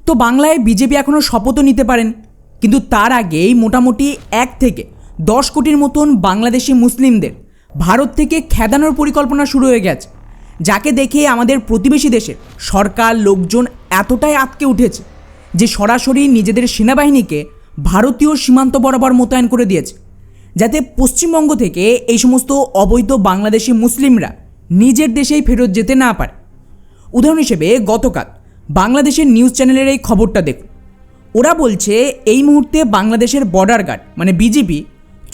তো বাংলায় বিজেপি এখনও শপথও নিতে পারেন, কিন্তু তার আগেই মোটামুটি 1 থেকে 10 কোটির মতন বাংলাদেশি মুসলিমদের ভারত থেকে খেদানোর পরিকল্পনা শুরু হয়ে গেছে, যাকে দেখে আমাদের প্রতিবেশী দেশের সরকার লোকজন এতটাই আটকে উঠেছে যে সরাসরি নিজেদের সেনাবাহিনীকে ভারতীয় সীমান্ত বরাবর মোতায়েন করে দিয়েছে, যাতে পশ্চিমবঙ্গ থেকে এই সমস্ত অবৈধ বাংলাদেশি মুসলিমরা নিজের দেশেই ফেরত যেতে না পারে। উদাহরণ হিসেবে গতকাল বাংলাদেশের নিউজ চ্যানেলের এই খবরটা দেখুন। ওরা বলছে এই মুহূর্তে বাংলাদেশের বর্ডার গার্ড মানে বিজিবি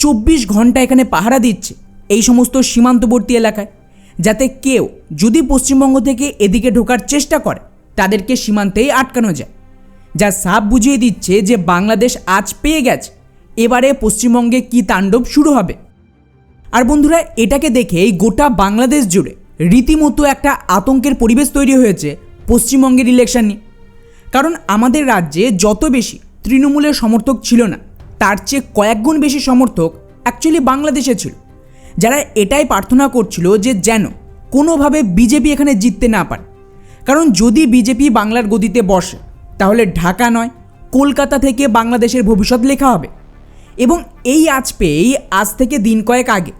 24 ঘন্টা এখানে পাহারা দিচ্ছে এই সমস্ত সীমান্তবর্তী এলাকায়, যাতে কেউ যদি পশ্চিমবঙ্গ থেকে এদিকে ঢোকার চেষ্টা করে তাদেরকে সীমান্তেই আটকানো যায়, যা সাফ বুঝিয়ে দিচ্ছে যে বাংলাদেশ আজ পেয়ে গেছে এবারে পশ্চিমবঙ্গে কি তাণ্ডব শুরু হবে। আর বন্ধুরা, এটাকে দেখেই গোটা বাংলাদেশ জুড়ে রীতিমতো একটা আতঙ্কের পরিবেশ তৈরি হয়েছে পশ্চিমবঙ্গের ইলেকশন নিয়ে। কারণ আমাদের রাজ্যে যত বেশি তৃণমূলের সমর্থক ছিল না, তার চেয়ে কয়েক গুণ বেশি সমর্থক অ্যাকচুয়ালি বাংলাদেশে ছিল, যারা এটাই প্রার্থনা করছিল যে যেন কোনোভাবে বিজেপি এখানে জিততে না পারে। কারণ যদি বিজেপি বাংলার গদিতে বসে তাহলে ঢাকা নয় কলকাতা থেকে বাংলাদেশের ভবিষ্যৎ লেখা হবে। এবং এই আজ পেয়েই আজ থেকে দিন কয়েক আগে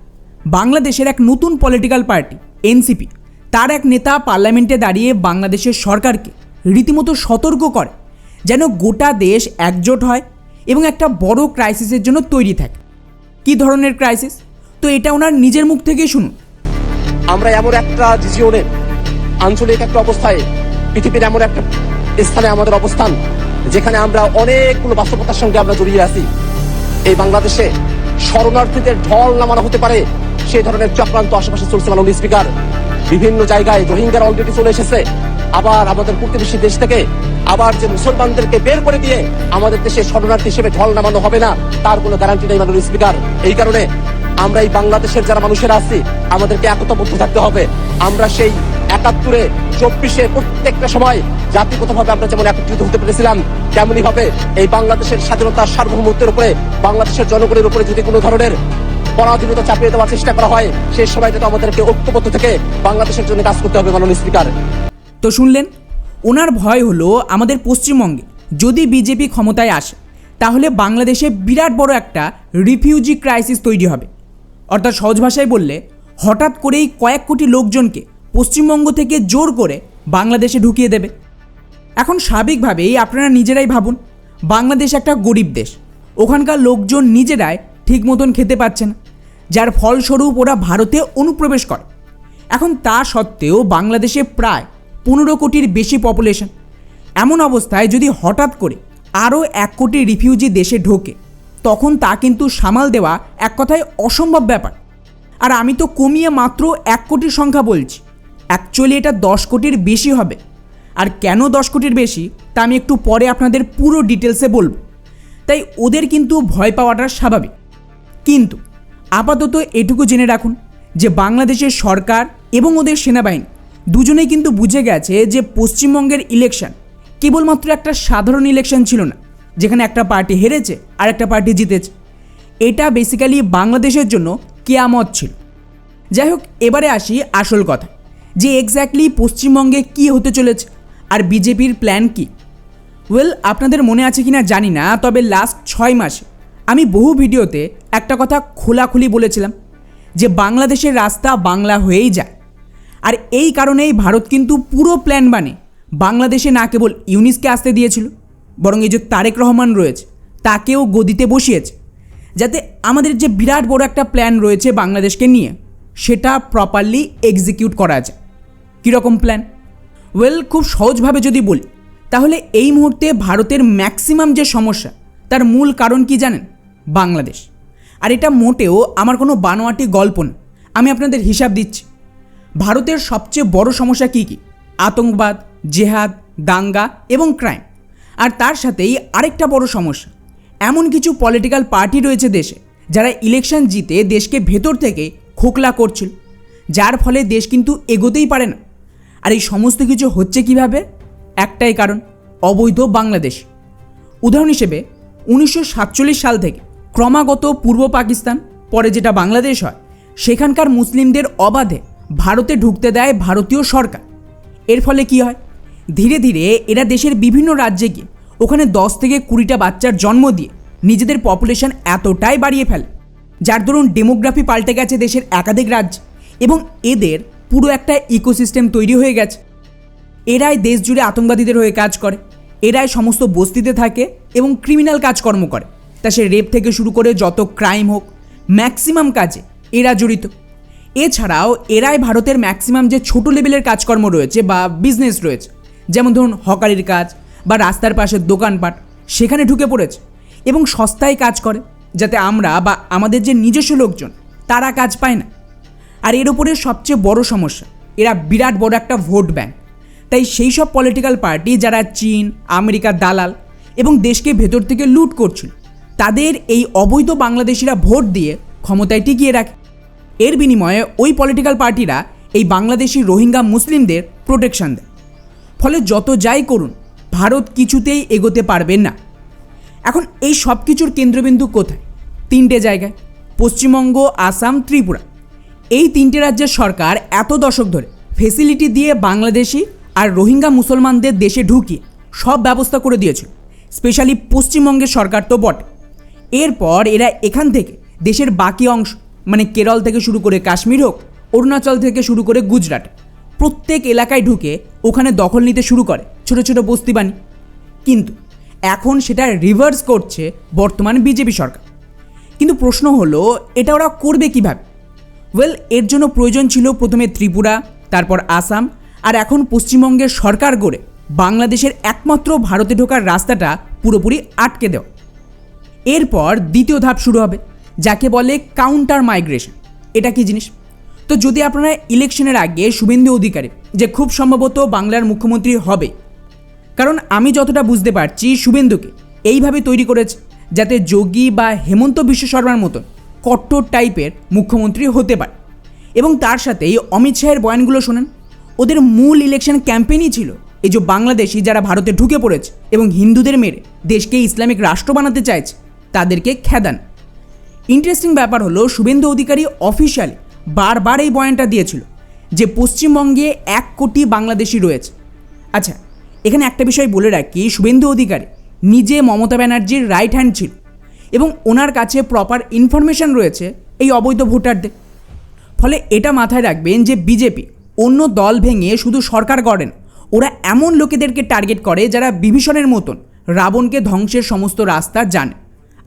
বাংলাদেশের এক নতুন পলিটিক্যাল পার্টি এনসিপি তার এক নেতা পার্লামেন্টে দাঁড়িয়ে বাংলাদেশের সরকারকে রীতিমতো সতর্ক করে যেন গোটা দেশ একজোট হয় এবং একটা বড় ক্রাইসিসের জন্য তৈরি থাকে। কী ধরনের ক্রাইসিস, তো এটা ওনার নিজের মুখ থেকেই শুনুন। আমরা এমন একটা রিজিয়নের আঞ্চলিক একটা অবস্থায় পৃথিবীর এমন একটা স্থানে আমাদের অবস্থান, যেখানে আমরা অনেকগুলো বাস্তবতার সঙ্গে আমরা জড়িয়ে আছি। এই বাংলাদেশে শরণার্থীদের ঢল নামানো হতে পারে সেই ধরনের চক্রান্ত আশেপাশে চলছে। মাননীয় স্পিকার, বিভিন্ন জায়গায় রোহিঙ্গারা অলরেডি চলে এসেছে। আবার আমাদের প্রতিবেশী দেশ থেকে আবার যে মুসলমানদেরকে বের করে দিয়ে আমাদের দেশে শরণার্থী হিসেবে ঢল নামানো হবে না, তার কোনো গ্যারান্টি নেই মাননীয় স্পিকার। এই কারণে আমরা এই বাংলাদেশের যারা মানুষেরা আছি আমাদেরকে একতাবদ্ধ থাকতে হবে। আমরা সেই 71-এ 24-এ প্রত্যেকটা সময় জাতিগতভাবে আমরা যেমন একত্রিত হতে পেরেছিলাম, তেমনই ভাবে এই বাংলাদেশের স্বাধীনতার সার্বভৌমত্বের উপরে, বাংলাদেশের জনগণের উপরে যদি কোনো ধরনের পরাধীনতা চাপিয়ে দেওয়ার চেষ্টা করা হয়, সেই সময়টা তো আমাদেরকে ঐক্যবদ্ধ থেকে বাংলাদেশের জন্য কাজ করতে হবে মাননীয় স্পিকার। তো শুনলেন, ওনার ভয় হলো আমাদের পশ্চিমবঙ্গে যদি বিজেপি ক্ষমতায় আসে তাহলে বাংলাদেশে বিরাট বড় একটা রিফিউজি ক্রাইসিস তৈরি হবে। অর্থাৎ সহজ ভাষায় বললে হঠাৎ করেই কয়েক কোটি লোকজনকে পশ্চিমবঙ্গ থেকে জোর করে বাংলাদেশে ঢুকিয়ে দেবে। এখন স্বাভাবিকভাবেই আপনারা নিজেরাই ভাবুন, বাংলাদেশ একটা গরিব দেশ, ওখানকার লোকজন নিজেরাই ঠিক মতন খেতে পাচ্ছে না, যার ফলস্বরূপ ওরা ভারতে অনুপ্রবেশ করে। এখন তা সত্ত্বেও বাংলাদেশে প্রায় 15 কোটির বেশি পপুলেশন। এমন অবস্থায় যদি হঠাৎ করে আরও 1 কোটি রিফিউজি দেশে ঢোকে, তখন তা কিন্তু সামাল দেওয়া এক কথায় অসম্ভব ব্যাপার। আর আমি তো কমিয়ে মাত্র 1 কোটির সংখ্যা বলছি, অ্যাকচুয়ালি এটা 10 কোটির বেশি হবে। আর কেন 10 কোটির বেশি তা আমি একটু পরে আপনাদের পুরো ডিটেলসে বলবো। তাই ওদের কিন্তু ভয় পাওয়াটা স্বাভাবিক। কিন্তু আপাতত এটুকু জেনে রাখুন যে বাংলাদেশের সরকার এবং ওদের সেনাবাহিনী দুজনেই কিন্তু বুঝে গেছে যে পশ্চিমবঙ্গের ইলেকশন কেবলমাত্র একটা সাধারণ ইলেকশন ছিল না, যেখানে একটা পার্টি হেরেছে আর একটা পার্টি জিতেছে। এটা বেসিক্যালি বাংলাদেশের জন্য কেয়ামত ছিল। যাই হোক, এবারে আসি আসল কথা, যে এক্স্যাক্টলি পশ্চিমবঙ্গে কী হতে চলেছে আর বিজেপির প্ল্যান কী। আপনাদের মনে আছে কিনা জানি না, তবে লাস্ট 6 মাসে আমি বহু ভিডিওতে একটা কথা খোলাখুলি বলেছিলাম যে বাংলাদেশের রাস্তা বাংলা হয়েই যায়। আর এই কারণেই ভারত কিন্তু পুরো প্ল্যান বানিয়ে বাংলাদেশে না কেবল ইউনিসকে আসতে দিয়েছিল, বরং এই যে তারেক রহমান রয়েছে তাকেও গদিতে বসিয়েছে, যাতে আমাদের যে বিরাট বড় একটা প্ল্যান রয়েছে বাংলাদেশকে নিয়ে সেটা প্রপারলি এক্সিকিউট করা যায়। কীরকম প্ল্যান? খুব সহজভাবে যদি বলি তাহলে এই মুহূর্তে ভারতের ম্যাক্সিমাম যে সমস্যা তার মূল কারণ কি জানেন? বাংলাদেশ। আর এটা মোটেও আমার কোনো বানোয়াটি গল্প না, আমি আপনাদের হিসাব দিচ্ছি। ভারতের সবচেয়ে বড় সমস্যা কী কী? আতঙ্কবাদ, জেহাদ, দাঙ্গা এবং ক্রাইম। আর তার সাথেই আরেকটা বড় সমস্যা, এমন কিছু পলিটিক্যাল পার্টি রয়েছে দেশে যারা ইলেকশন জিতে দেশকে ভেতর থেকে খোকলা করছিল, যার ফলে দেশ কিন্তু এগোতেই পারে না। আর এই সমস্ত কিছু হচ্ছে কিভাবে? একটাই কারণ, অবৈধ বাংলাদেশ। উদাহরণ হিসেবে 1947 সাল থেকে ক্রমাগত পূর্ব পাকিস্তান, পরে যেটা বাংলাদেশ হয়, সেখানকার মুসলিমদের অবাধে ভারতে ঢুকতে দেয় ভারতীয় সরকার। এর ফলে কি হয়? ধীরে ধীরে এরা দেশের বিভিন্ন রাজ্যে গিয়ে ওখানে 10 থেকে 20টা বাচ্চার জন্ম দিয়ে নিজেদের পপুলেশন এতটাই বাড়িয়ে ফেলে যার দরুন ডেমোগ্রাফি পাল্টে গেছে দেশের একাধিক রাজ্য এবং এদের পুরো একটা ইকোসিস্টেম তৈরি হয়ে গেছে। এরাই দেশ জুড়ে আতঙ্কবাদীদের হয়ে কাজ করে, এরাই সমস্ত বস্তিতে থাকে এবং ক্রিমিনাল কাজকর্ম করে। তা সে রেপ থেকে শুরু করে যত ক্রাইম হোক ম্যাক্সিমাম কাজে এরা জড়িত। এছাড়াও এরাই ভারতের ম্যাক্সিমাম যে ছোট লেভেলের কাজকর্ম রয়েছে বা বিজনেস রয়েছে, যেমন ধরুন হকারির কাজ বা রাস্তার পাশের দোকানপাট, সেখানে ঢুকে পড়েছে এবং সস্তায় কাজ করে যাতে আমরা বা আমাদের যে নিজস্ব লোকজন তারা কাজ পায় না। আর এর উপরে সবচেয়ে বড় সমস্যা, এরা বিরাট বড় একটা ভোট ব্যাংক। তাই সেই সব পলিটিক্যাল পার্টি যারা চীন, আমেরিকার দালাল এবং দেশকে ভেতর থেকে লুট করছিল, তাদের এই অবৈধ বাংলাদেশিরা ভোট দিয়ে ক্ষমতায় টিকিয়ে রাখে। এর বিনিময়ে ওই পলিটিক্যাল পার্টিরা এই বাংলাদেশি রোহিঙ্গা মুসলিমদের প্রোটেকশন দেয়। ফলে যত যাই করুন ভারত কিছুতেই এগোতে পারবেন না। এখন এই সব কিছুর কেন্দ্রবিন্দু কোথায়? 3টে জায়গায়, পশ্চিমবঙ্গ, আসাম, ত্রিপুরা। এই 3টে রাজ্যের সরকার এত দশক ধরে ফেসিলিটি দিয়ে বাংলাদেশি আর রোহিঙ্গা মুসলমানদের দেশে ঢুকিয়ে সব ব্যবস্থা করে দিয়েছিল, স্পেশালি পশ্চিমবঙ্গের সরকার তো বটে। এরপর এরা এখান থেকে দেশের বাকি অংশ মানে কেরল থেকে শুরু করে কাশ্মীর হোক, অরুণাচল থেকে শুরু করে গুজরাট, প্রত্যেক এলাকায় ঢুকে ওখানে দখল নিতে শুরু করে ছোট ছোট বস্তি বানিয়ে। কিন্তু এখন সেটা রিভার্স করছে বর্তমান বিজেপি সরকার। কিন্তু প্রশ্ন হলো এটা ওরা করবে কিভাবে? এর জন্য প্রয়োজন ছিল প্রথমে ত্রিপুরা, তারপর আসাম, আর এখন পশ্চিমবঙ্গের সরকার গড়ে বাংলাদেশের একমাত্র ভারতে ঢোকার রাস্তাটা পুরোপুরি আটকে দেওয়া। এরপর দ্বিতীয় ধাপ শুরু হবে, যাকে বলে কাউন্টার মাইগ্রেশন। এটা কি জিনিস? তো যদি আপনারা ইলেকশনের আগে শুভেন্দু অধিকারী যে খুব সম্ভবত বাংলার মুখ্যমন্ত্রী হবে, কারণ আমি যতটা বুঝতে পারছি শুভেন্দুকে এইভাবে তৈরি করেছে যাতে যোগী বা হেমন্ত বিশ্ব শর্মার মতন কট্টর টাইপের মুখ্যমন্ত্রী হতে পারে। এবং তার সাথেই অমিত শাহের বয়ানগুলো শোনেন, ওদের মূল ইলেকশন ক্যাম্পেইনই ছিল এই যে বাংলাদেশি যারা ভারতে ঢুকে পড়েছে এবং হিন্দুদের মেরে দেশকে ইসলামিক রাষ্ট্র বানাতে চাইছে তাদেরকে খেদান। ইন্টারেস্টিং ব্যাপার হলো শুভেন্দু অধিকারী অফিসিয়ালি বারবার এই বয়ানটা দিয়েছিল যে পশ্চিমবঙ্গে 1 কোটি বাংলাদেশি রয়েছে। আচ্ছা, এখানে একটা বিষয় বলে রাখি, শুভেন্দু অধিকারী নিজে মমতা ব্যানার্জির রাইট হ্যান্ড ছিল এবং ওনার কাছে প্রপার ইনফরমেশন রয়েছে এই অবৈধ ভোটারদের। ফলে এটা মাথায় রাখবেন যে বিজেপি অন্য দল ভেঙে শুধু সরকার গড়েন, ওরা এমন লোকেদেরকে টার্গেট করে যারা বিভীষণের মতন রাবণকে ধ্বংসের সমস্ত রাস্তা জানে।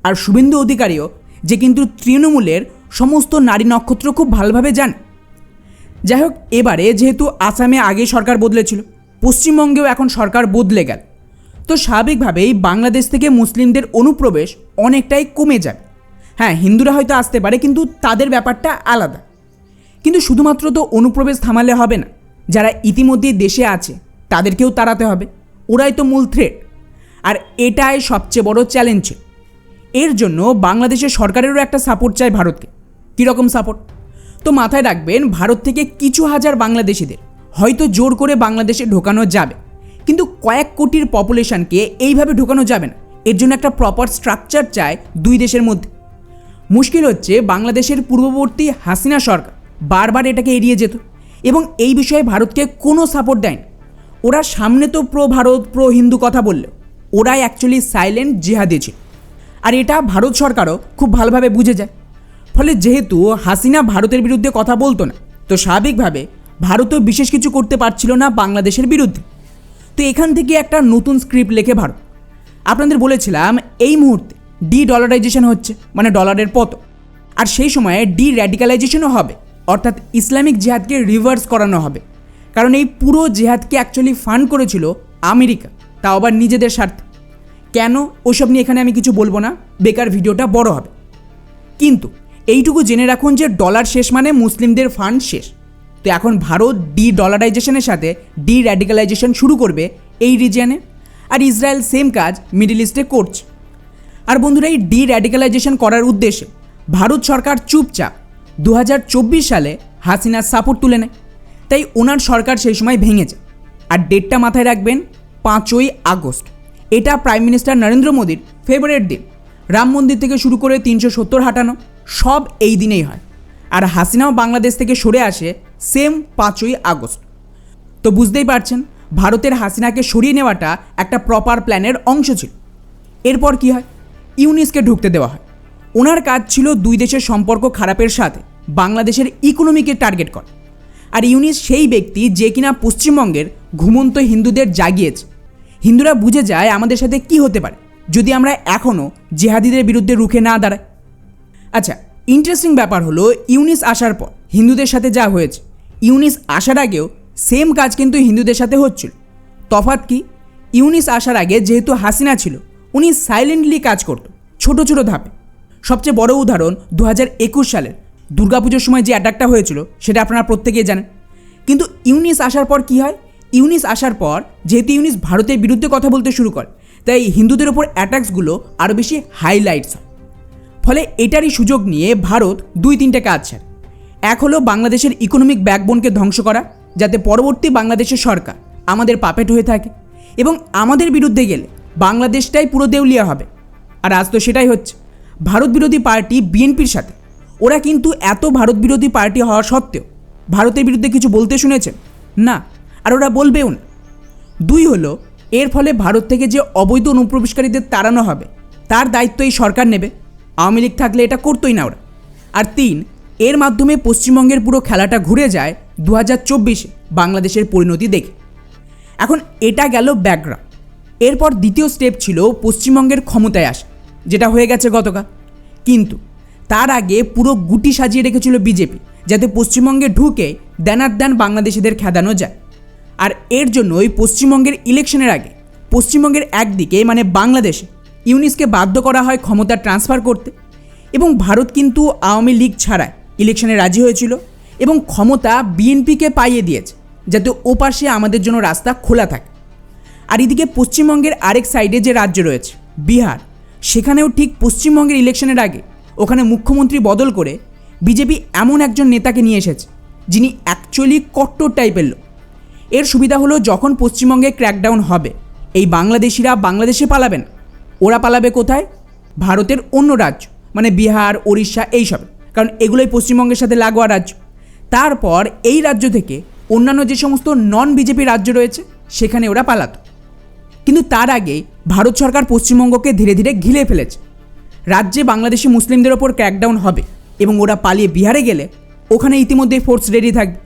আর শুভেন্দু অধিকারীও যে কিন্তু তৃণমূলের সমস্ত নারী নক্ষত্র খুব ভালোভাবে জানে। যাই হোক, এবারে যেহেতু আসামে আগে সরকার বদলেছিল, পশ্চিমবঙ্গেও এখন সরকার বদলে গেল, তো স্বাভাবিকভাবেই বাংলাদেশ থেকে মুসলিমদের অনুপ্রবেশ অনেকটাই কমে যাবে। হ্যাঁ, হিন্দুরা হয়তো আসতে পারে, কিন্তু তাদের ব্যাপারটা আলাদা। কিন্তু শুধুমাত্র তো অনুপ্রবেশ থামালে হবে না, যারা ইতিমধ্যেই দেশে আছে তাদেরকেও তাড়াতে হবে, ওরাই তো মূল থ্রেট। আর এটাই সবচেয়ে বড় চ্যালেঞ্জ। এর জন্য বাংলাদেশের সরকারেরও একটা সাপোর্ট চাই ভারতকে। কীরকম সাপোর্ট? তো মাথায় রাখবেন, ভারত থেকে কিছু হাজার বাংলাদেশিদের হয়তো জোর করে বাংলাদেশে ঢোকানো যাবে, কিন্তু কয়েক কোটির পপুলেশনকে এইভাবে ঢোকানো যাবে না। এর জন্য একটা প্রপার স্ট্রাকচার চায় দুই দেশের মধ্যে। মুশকিল হচ্ছে বাংলাদেশের পূর্ববর্তী হাসিনা সরকার বারবার এটাকে এড়িয়ে যেত এবং এই বিষয়ে ভারতকে কোনো সাপোর্ট দেয়নি। ওরা সামনে তো প্রো ভারত, প্রো হিন্দু কথা বললেও ওরাই অ্যাকচুয়ালি সাইলেন্ট জিহাদি ছিল। আর এটা ভারত সরকারও খুব ভালোভাবে বুঝে যায়। ফলে যেহেতু হাসিনা ভারতের বিরুদ্ধে কথা বলতো না, তো স্বাভাবিকভাবে ভারতও বিশেষ কিছু করতে পারছিল না বাংলাদেশের বিরুদ্ধে। তো এখান থেকে একটা নতুন স্ক্রিপ্ট লেখে ভারত। আপনাদের বলেছিলাম এই মুহূর্তে ডলারাইজেশন হচ্ছে, মানে ডলারের পতন। আর সেই সময়ে র্যাডিক্যালাইজেশনও হবে, অর্থাৎ ইসলামিক জিহাদকে রিভার্স করানো হবে। কারণ এই পুরো জিহাদকে অ্যাকচুয়ালি ফান্ড করেছিল আমেরিকা, তাও আবার নিজেদের স্বার্থে। কেন ওসব নিয়ে এখানে আমি কিছু বলবো না, বেকার ভিডিওটা বড় হবে। কিন্তু এইটুকু জেনে রাখুন যে ডলার শেষ মানে মুসলিমদের ফান্ড শেষ। তো এখন ভারত ডলারাইজেশনের সাথে র্যাডিক্যালাইজেশন শুরু করবে এই রিজিয়নে, আর ইসরায়েল সেম কাজ মিডল ইস্টে করছে। আর বন্ধুরা, এই র্যাডিক্যালাইজেশন করার উদ্দেশ্যে ভারত সরকার চুপচাপ 2024 সালে হাসিনার সাপোর্ট তুলে নেয়। তাই ওনার সরকার সেই সময় ভেঙে যায়। আর ডেটটা মাথায় রাখবেন, 5ই আগস্ট। এটা প্রাইম মিনিস্টার নরেন্দ্র মোদীর ফেভারিট দিন। রাম মন্দির থেকে শুরু করে 370 হাঁটানো সব এই দিনেই হয়। আর হাসিনাও বাংলাদেশ থেকে সরে আসে সেম 5ই আগস্ট। তো বুঝতেই পারছেন ভারতের হাসিনাকে সরিয়ে নেওয়াটা একটা প্রপার প্ল্যানের অংশ ছিল। এরপর কি হয়, ইউনিসকে ঢুকতে দেওয়া হয়। ওনার কাজ ছিল দুই দেশের সম্পর্ক খারাপের সাথে বাংলাদেশের ইকোনমিকে টার্গেট করা। আর ইউনিস সেই ব্যক্তি যে কিনা পশ্চিমবঙ্গের ঘুমন্ত হিন্দুদের জাগিয়েছে। হিন্দুরা বুঝে যায় আমাদের সাথে কি হতে পারে যদি আমরা এখনও জেহাদিদের বিরুদ্ধে রুখে না দাঁড়াই। আচ্ছা, ইন্টারেস্টিং ব্যাপার হলো ইউনিস আসার পর হিন্দুদের সাথে যা হয়েছে, ইউনিস আসার আগেও সেম কাজ কিন্তু হিন্দুদের সাথে হচ্ছিল। তফাৎ কি, ইউনিস আসার আগে যেহেতু হাসিনা ছিল, উনি সাইলেন্টলি কাজ করত ছোট ছোট ধাপে। সবচেয়ে বড় উদাহরণ 2021 সালের দুর্গাপুজোর সময় যে অ্যাটাকটা হয়েছিল, সেটা আপনারা প্রত্যেকেই জানেন। কিন্তু ইউনিস আসার পর কি হয়, ইউনিস আসার পর যেহেতু ইউনিস ভারতের বিরুদ্ধে কথা বলতে শুরু করে, তাই হিন্দুদের ওপর অ্যাটাকসগুলো আরও বেশি হাইলাইটস হয়। ফলে এটারই সুযোগ নিয়ে ভারত 2-3টে কাজ ছাড়ে। এক হলো বাংলাদেশের ইকোনমিক ব্যাকবোনকে ধ্বংস করা, যাতে পরবর্তী বাংলাদেশের সরকার আমাদের পাপেট হয়ে থাকে এবং আমাদের বিরুদ্ধে গেলে বাংলাদেশটাই পুরো দেউলিয়া হবে। আর আজ তো সেটাই হচ্ছে। ভারত বিরোধী পার্টি বিএনপির সাথে, ওরা কিন্তু এত ভারত বিরোধী পার্টি হওয়া সত্ত্বেও ভারতের বিরুদ্ধে কিছু বলতে শুনেছেন না, আর ওরা বলবেও না। 2 হলো এর ফলে ভারত থেকে যে অবৈধ অনুপ্রবেশকারীদের তাড়ানো হবে তার দায়িত্ব এই সরকার নেবে। আওয়ামী লীগ থাকলে এটা করতোই না ওরা। আর 3, এর মাধ্যমে পশ্চিমবঙ্গের পুরো খেলাটা ঘুরে যায় 2024-এ বাংলাদেশের পরিণতি দেখে। এখন এটা গেল ব্যাকগ্রাউন্ড। এরপর দ্বিতীয় স্টেপ ছিল পশ্চিমবঙ্গের ক্ষমতায় আসা, যেটা হয়ে গেছে গতকাল। কিন্তু তার আগে পুরো গুটি সাজিয়ে রেখেছিল বিজেপি, যাতে পশ্চিমবঙ্গে ঢুকে দেনার বাংলাদেশিদের খেদানো যায়। আর এর জন্যই পশ্চিমবঙ্গের ইলেকশনের আগে পশ্চিমবঙ্গের একদিকে মানে বাংলাদেশে ইউনিসকে বাধ্য করা হয় ক্ষমতা ট্রান্সফার করতে, এবং ভারত কিন্তু আওয়ামী লীগ ছাড়াই ইলেকশনে রাজি হয়েছিল এবং ক্ষমতা বিএনপিকে পাইয়ে দিয়েছে, যাতে ওপাশে আমাদের জন্য রাস্তা খোলা থাকে। আর এদিকে পশ্চিমবঙ্গের আরেক সাইডে যে রাজ্য রয়েছে বিহার, সেখানেও ঠিক পশ্চিমবঙ্গের ইলেকশনের আগে ওখানে মুখ্যমন্ত্রী বদল করে বিজেপি এমন একজন নেতাকে নিয়ে এসেছে যিনি অ্যাকচুয়ালি কট্টর টাইপের লোক। এর সুবিধা হলো যখন পশ্চিমবঙ্গে ক্র্যাকডাউন হবে, এই বাংলাদেশিরা বাংলাদেশে পালাবেন। ওরা পালাবে কোথায়? ভারতের অন্য রাজ্য, মানে বিহার, ওড়িশা, এইসব, কারণ এগুলোই পশ্চিমবঙ্গের সাথে লাগোয়া রাজ্য। তারপর এই রাজ্য থেকে অন্যান্য যে সমস্ত নন বিজেপি রাজ্য রয়েছে সেখানে ওরা পালাতো। কিন্তু তার আগে ভারত সরকার পশ্চিমবঙ্গকে ধীরে ধীরে ঘিরে ফেলেছে। রাজ্যে বাংলাদেশি মুসলিমদের ওপর ক্র্যাকডাউন হবে এবং ওরা পালিয়ে বিহারে গেলে ওখানে ইতিমধ্যে ফোর্স রেডি থাকবে।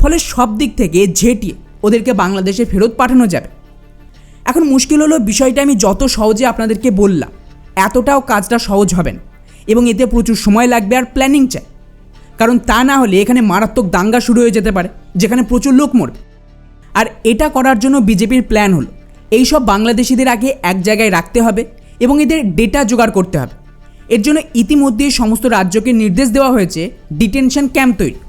ফলে সব দিক থেকে ঝেঁটিয়ে ওদেরকে বাংলাদেশে ফেরত পাঠানো যাবে। এখন মুশকিল হলো, বিষয়টা আমি যত সহজে আপনাদেরকে বললাম, এতটাও কাজটা সহজ হবে না এবং এতে প্রচুর সময় লাগবে আর প্ল্যানিং চাই। কারণ তা না হলে এখানে মারাত্মক দাঙ্গা শুরু হয়ে যেতে পারে, যেখানে প্রচুর লোক মরবে। আর এটা করার জন্য বিজেপির প্ল্যান হলো এইসব বাংলাদেশিদের আগে এক জায়গায় রাখতে হবে এবং এদের ডেটা জোগাড় করতে হবে। এর জন্য ইতিমধ্যেই সমস্ত রাজ্যকে নির্দেশ দেওয়া হয়েছে ডিটেনশন ক্যাম্প তৈরি।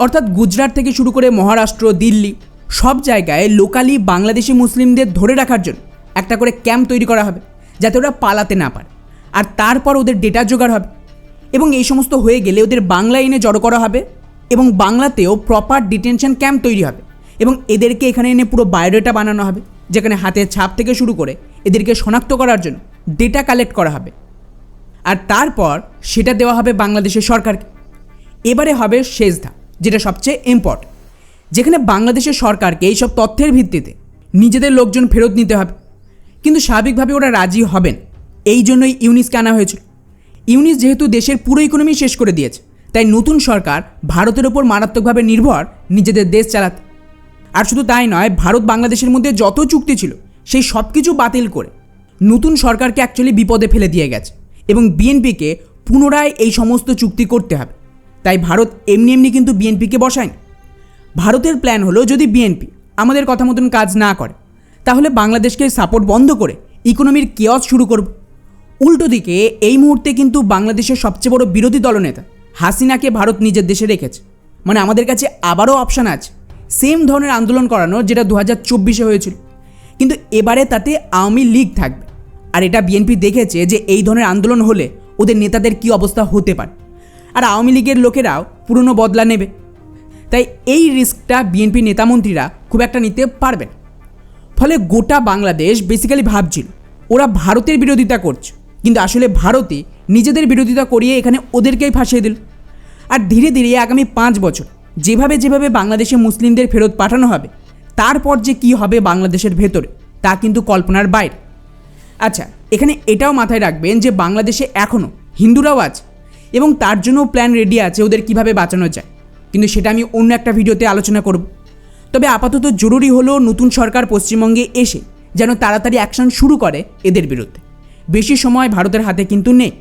অর্থাৎ গুজরাট থেকে শুরু করে মহারাষ্ট্র, দিল্লি, সব জায়গায় লোকালি বাংলাদেশি মুসলিমদের ধরে রাখার জন্য একটা করে ক্যাম্প তৈরি করা হবে, যাতে ওরা পালাতে না পারে। আর তারপর ওদের ডেটা জোগাড় হবে এবং এই সমস্ত হয়ে গেলে ওদের বাংলা এনে জড়ো করা হবে এবং বাংলাতেও প্রপার ডিটেনশন ক্যাম্প তৈরি হবে এবং এদেরকে এখানে এনে পুরো বায়োডেটা বানানো হবে, যেখানে হাতের ছাপ থেকে শুরু করে এদেরকে শনাক্ত করার জন্য ডেটা কালেক্ট করা হবে। আর তারপর সেটা দেওয়া হবে বাংলাদেশের সরকারকে। এবারে হবে শেষ ধাপ, যেটা সবচেয়ে ইম্পর্টেন্ট, যেখানে বাংলাদেশের সরকারকে এইসব তথ্যের ভিত্তিতে নিজেদের লোকজন ফেরত নিতে হবে। কিন্তু স্বাভাবিকভাবে ওরা রাজি হবেন, এই জন্যই ইউনিসকে আনা হয়েছিল। ইউনিস যেহেতু দেশের পুরো ইকোনমি শেষ করে দিয়েছে, তাই নতুন সরকার ভারতের ওপর মারাত্মকভাবে নির্ভর নিজেদের দেশ চালাতে। আর শুধু তাই নয়, ভারত বাংলাদেশের মধ্যে যত চুক্তি ছিল সেই সব কিছু বাতিল করে নতুন সরকারকে অ্যাকচুয়ালি বিপদে ফেলে দিয়ে গেছে এবং বিএনপিকে পুনরায় এই সমস্ত চুক্তি করতে হবে। তাই ভারত এমনি এমনি কিন্তু বিএনপিকে বসায়নি। ভারতের প্ল্যান হলো, যদি বিএনপি আমাদের কথা মতন কাজ না করে তাহলে বাংলাদেশকে সাপোর্ট বন্ধ করে ইকোনমির কেয়স শুরু করব। উল্টো দিকে এই মুহূর্তে কিন্তু বাংলাদেশের সবচেয়ে বড় বিরোধী দলনেতা হাসিনাকে ভারত নিজের দেশে রেখেছে। মানে আমাদের কাছে আবারও অপশান আছে সেম ধরনের আন্দোলন করানোর, যেটা 2024-এ হয়েছিল। কিন্তু এবারে তাতে আওয়ামী লীগ থাকবে। আর এটা বিএনপি দেখেছে যে এই ধরনের আন্দোলন হলে ওদের নেতাদের কী অবস্থা হতে পারে, আর আওয়ামী লীগের লোকেরাও পুরনো বদলা নেবে। তাই এই রিস্কটা বিএনপি নেতামন্ত্রীরা খুব একটা নিতে পারবেন। ফলে গোটা বাংলাদেশ বেসিক্যালি ভাবছিল ওরা ভারতের বিরোধিতা করছে, কিন্তু আসলে ভারতে নিজেদের বিরোধিতা করিয়ে এখানে ওদেরকেই ফাঁসিয়ে দিল। আর ধীরে ধীরে আগামী 5 বছর যেভাবে বাংলাদেশে মুসলিমদের ফেরত পাঠানো হবে, তারপর যে কি হবে বাংলাদেশের ভেতরে তা কিন্তু কল্পনার বাইরে। আচ্ছা, এখানে এটাও মাথায় রাখবেন যে বাংলাদেশে এখনও হিন্দুরাও আছে এবং তার জন্য প্ল্যান রেডি আছে ওদের কিভাবে বাঁচানো যায়, কিন্তু সেটা আমি অন্য একটা ভিডিওতে আলোচনা করব। তবে আপাতত জরুরি হলো নতুন সরকার পশ্চিমবঙ্গে এসে যেন তাড়াতাড়ি অ্যাকশন শুরু করে এদের বিরুদ্ধে। বেশি সময় ভারতের হাতে কিন্তু নেই।